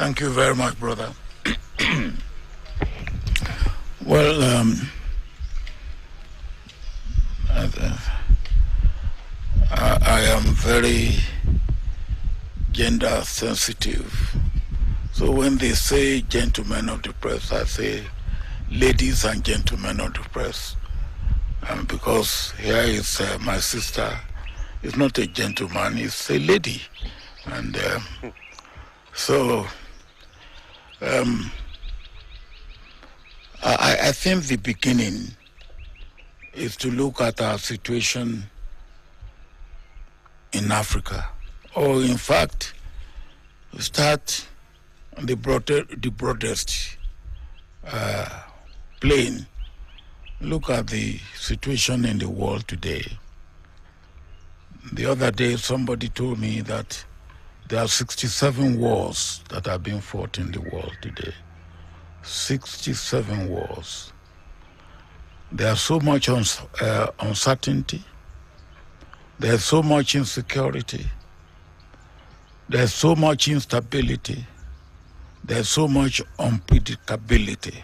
Thank you very much, brother. Well, I am very gender sensitive. So when they say gentlemen of the press, I say ladies and gentlemen of the press. Because here is my sister. It's not a gentleman, it's a lady. And so I think the beginning is to look at our situation in Africa, or in fact, start on the broadest plane. Look at the situation in the world today. The other day, somebody told me that there are 67 wars that are being fought in the world today. 67 wars. There's so much uncertainty. There's so much insecurity. There's so much instability. There's so much unpredictability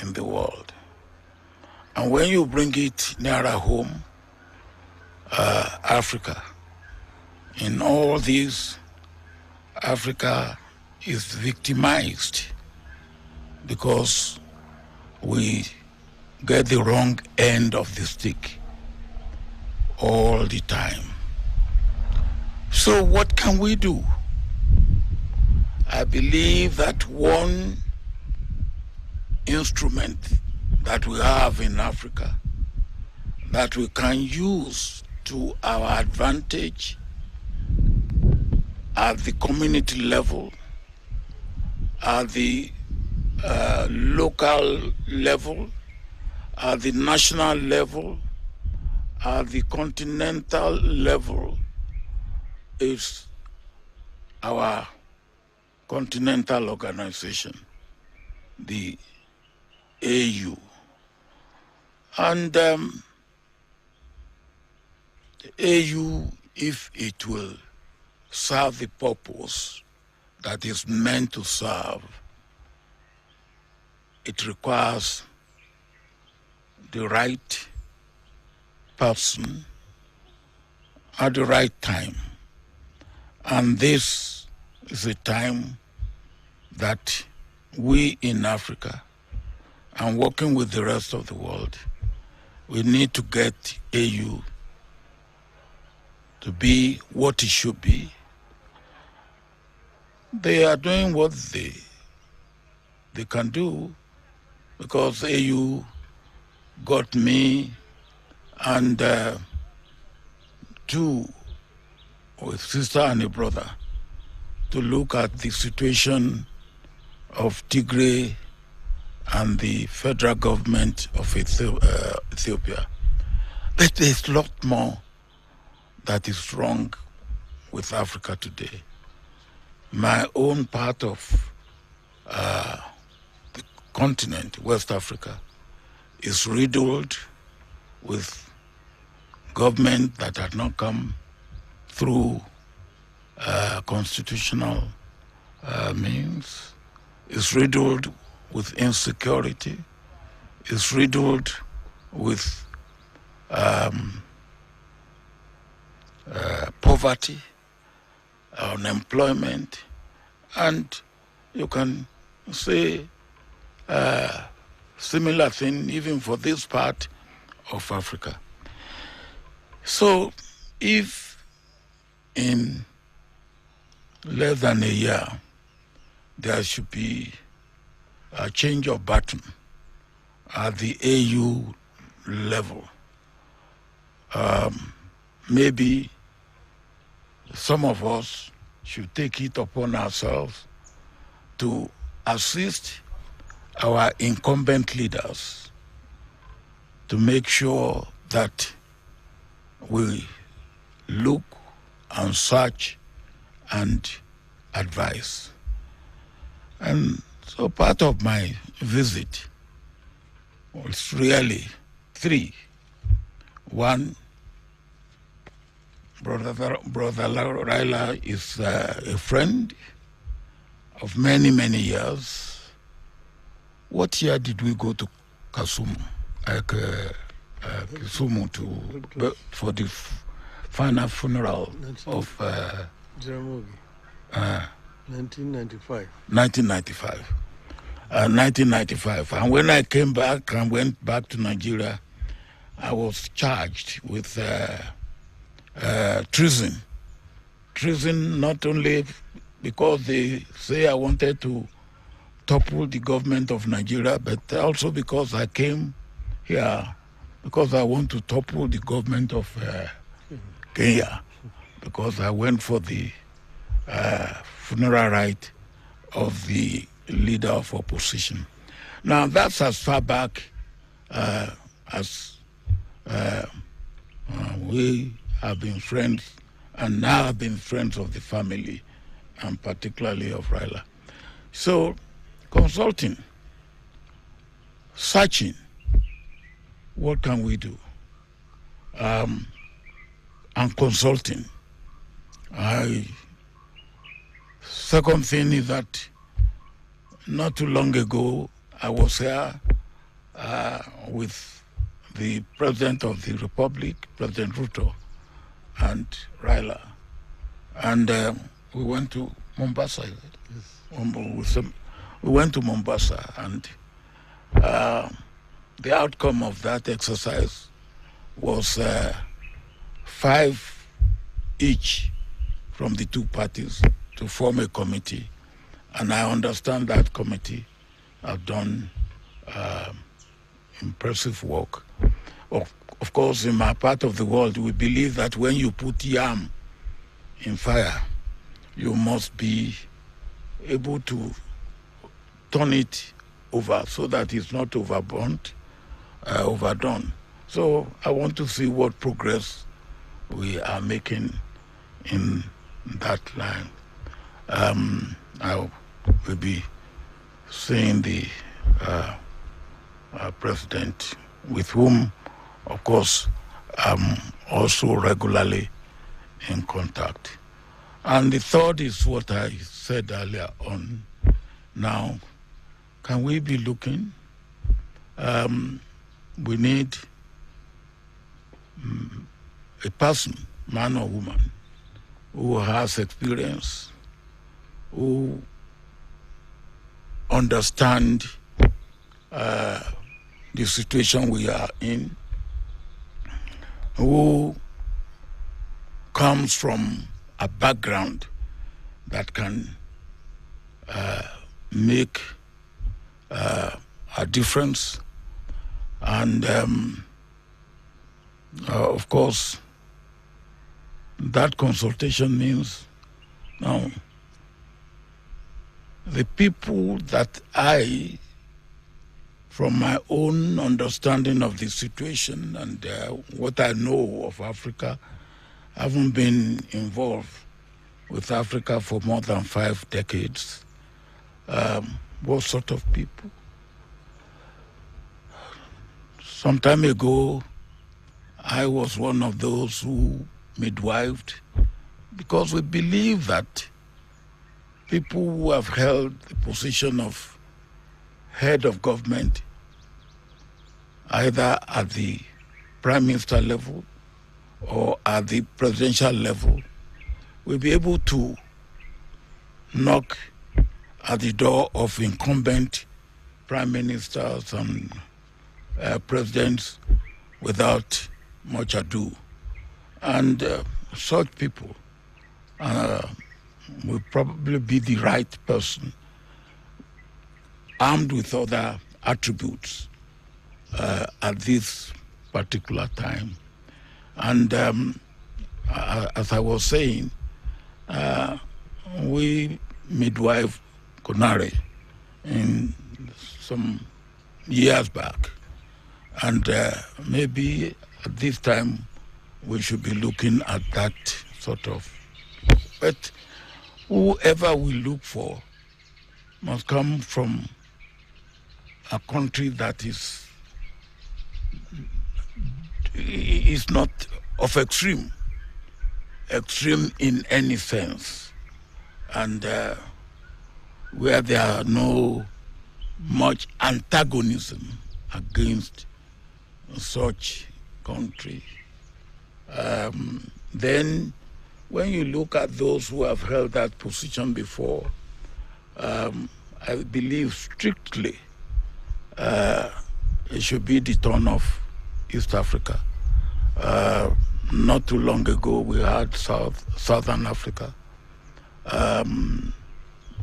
in the world. And when you bring it nearer home, Africa, in all these, Africa is victimized because we get the wrong end of the stick all the time. So what can we do? I believe that one instrument that we have in Africa that we can use to our advantage at the community level, at the local level, at the national level, at the continental level, is our continental organization, the AU. And the AU, if it will serve the purpose that is meant to serve, it requires the right person at the right time. And this is a time that we in Africa, and working with the rest of the world, we need to get AU to be what it should be. They are doing what they can do, because AU got me and two, a sister and a brother, to look at the situation of Tigray and the federal government of Ethiopia. But there's a lot more that is wrong with Africa today. My own part of the continent, West Africa, is riddled with government that had not come through constitutional means, is riddled with insecurity, is riddled with poverty, unemployment, and you can say similar thing even for this part of Africa. So if in less than a year there should be a change of button at the AU level, maybe some of us should take it upon ourselves to assist our incumbent leaders to make sure that we look and search and advise. And so part of my visit was really three. One, Brother Raila is a friend, of many, many years. What year did we go to Kisumu? Kisumu for the final funeral of Jaramogi. 1995. 1995. 1995. And when I came back and went back to Nigeria, I was charged with treason. Treason not only because they say I wanted to topple the government of Nigeria, but also because I came here because I want to topple the government of Kenya, because I went for the funeral rite of the leader of opposition. Now, that's as far back as we have been friends, and now have been friends of the family, and particularly of Raila. So, consulting, searching, what can we do? And consulting. Second thing is that not too long ago, I was here with the President of the Republic, President Ruto, and Raila. And we went to Mombasa. Yes. We went to Mombasa, and the outcome of that exercise was 5 each from the two parties to form a committee. And I understand that committee have done impressive work. Of course, in my part of the world, we believe that when you put yam in fire, you must be able to turn it over so that it's not overburnt, overdone. So I want to see what progress we are making in that line. I will be seeing the president, with whom, of course, I'm also regularly in contact. And the third is what I said earlier on. Now, can we be looking? We need a person, man or woman, who has experience, who understand the situation we are in, who comes from a background that can make a difference. And of course, that consultation means now the people that I, from my own understanding of the situation and what I know of Africa, haven't been involved with Africa for more than 5 decades. What sort of people? Some time ago, I was one of those who midwifed, because we believe that people who have held the position of head of government, either at the prime minister level or at the presidential level, will be able to knock at the door of incumbent prime ministers and presidents without much ado. And such people will probably be the right person, armed with other attributes at this particular time. And as I was saying, we midwife Konare in some years back. And maybe at this time we should be looking at that sort of. But whoever we look for must come from a country that is not of extreme in any sense. And where there are no much antagonism against such country. Then when you look at those who have held that position before, I believe strictly it should be the turn of East Africa. Not too long ago, we had Southern Africa.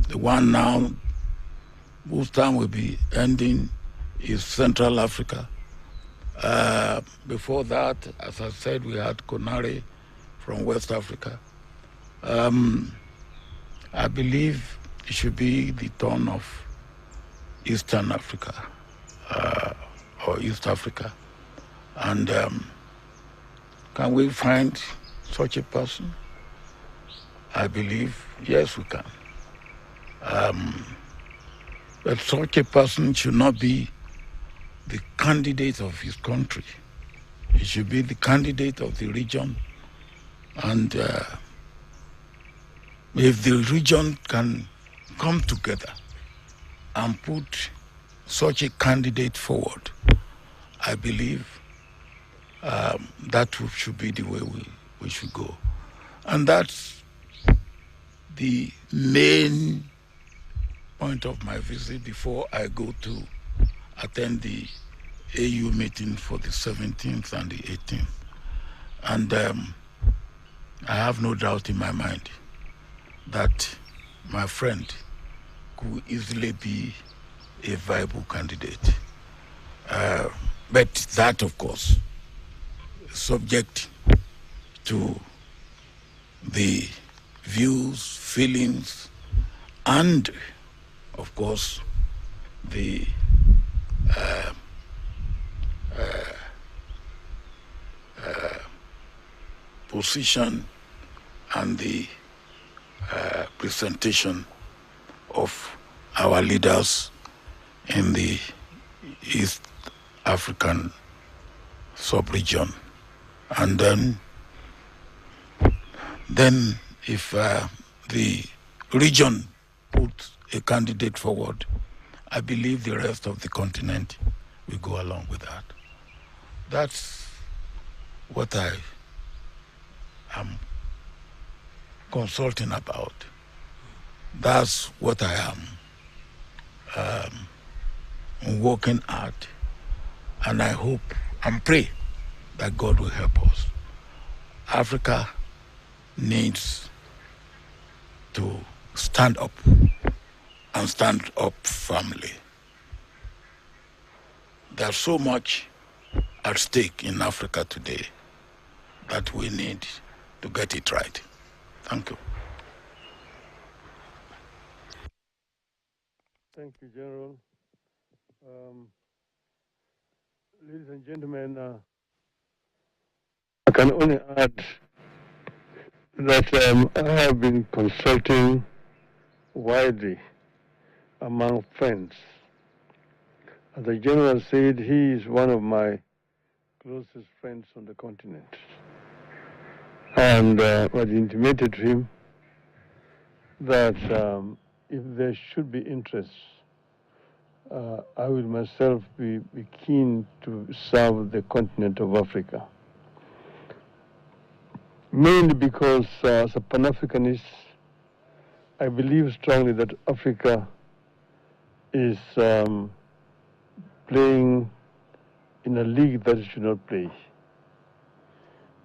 The one now whose time will be ending is Central Africa. Before that, as I said, we had Conare from West Africa. I believe it should be the turn of Eastern Africa or East Africa. And can we find such a person? I believe, yes, we can. But such a person should not be the candidate of his country. He should be the candidate of the region. And if the region can come together and put such a candidate forward, I believe that should be the way we should go. And that's the main point of my visit before I go to attend the AU meeting for the 17th and the 18th. And I have no doubt in my mind that my friend could easily be a viable candidate. But that, of course, is subject to the views, feelings, and, of course, the position and the presentation of our leaders in the East African sub-region. And then if the region puts a candidate forward, I believe the rest of the continent will go along with that. That's what I am consulting about. That's what I am working at, and I hope and pray that God will help us. Africa needs to stand up and stand up firmly. There's so much at stake in Africa today that we need to get it right. Thank you. Thank you, General. Ladies and gentlemen, I can only add that I have been consulting widely among friends. As the General said, he is one of my closest friends on the continent. And I intimated to him that if there should be interest, I will myself be keen to serve the continent of Africa. Mainly because as a Pan-Africanist, I believe strongly that Africa is playing in a league that it should not play.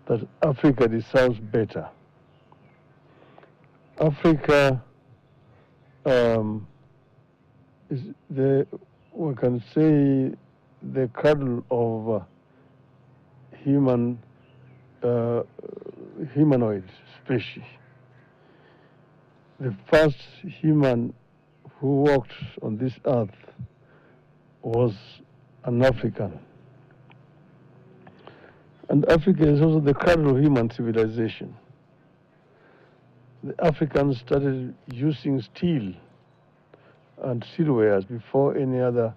That Africa deserves better. Africa is we can say, the cradle of humanoid species. The first human who walked on this earth was an African. And Africa is also the cradle of human civilization. The Africans started using steel and steelwares before any other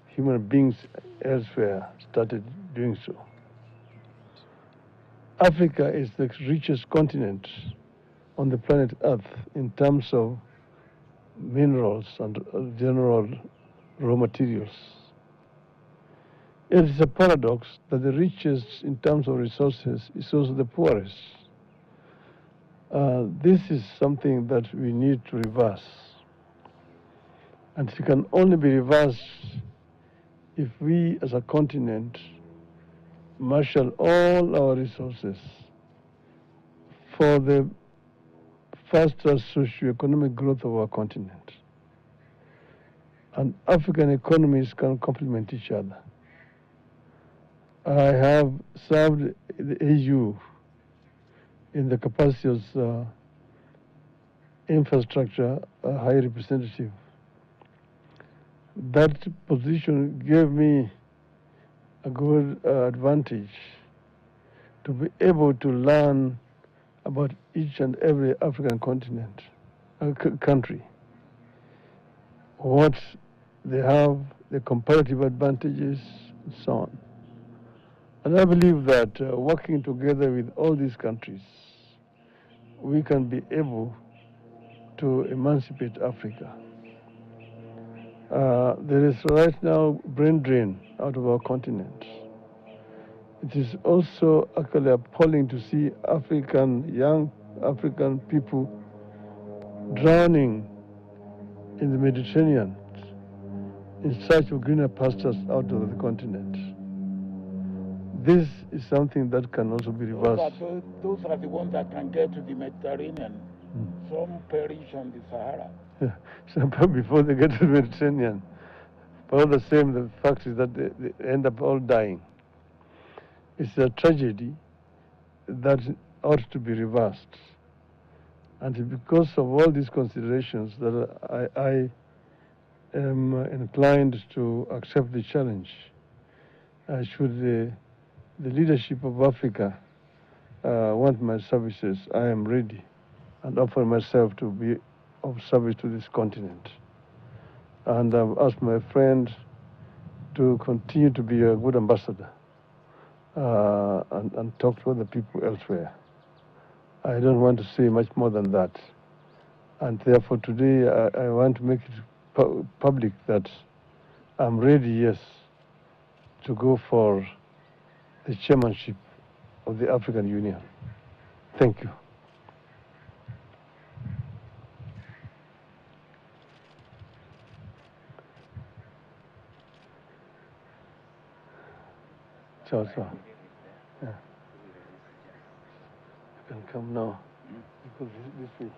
human beings elsewhere started doing so. Africa is the richest continent on the planet Earth in terms of minerals and general raw materials. It is a paradox that the richest in terms of resources is also the poorest. This is something that we need to reverse. And it can only be reversed if we as a continent marshal all our resources for the faster socio-economic growth of our continent. And African economies can complement each other. I have served the AU in the capacity as infrastructure high representative. That position gave me a good advantage to be able to learn about each and every African continent, country, what they have, the comparative advantages, and so on. And I believe that working together with all these countries, we can be able to emancipate Africa. There is right now brain drain out of our continent. It is also actually appalling to see young African people drowning in the Mediterranean in search of greener pastures out of the continent. This is something that can also be reversed. Those are the ones that can get to the Mediterranean. Some perish on the Sahara. Some before they get to the Mediterranean. But all the same, the fact is that they end up all dying. It's a tragedy that ought to be reversed. And because of all these considerations that I am inclined to accept the challenge. Should the leadership of Africa want my services, I am ready and offer myself to be of service to this continent. And I've asked my friend to continue to be a good ambassador and talk to other people elsewhere. I don't want to say much more than that. And therefore today I want to make it public that I'm ready, yes, to go for the chairmanship of the African Union. Thank you. Ciao, ciao. Yeah. You can come now, because this way.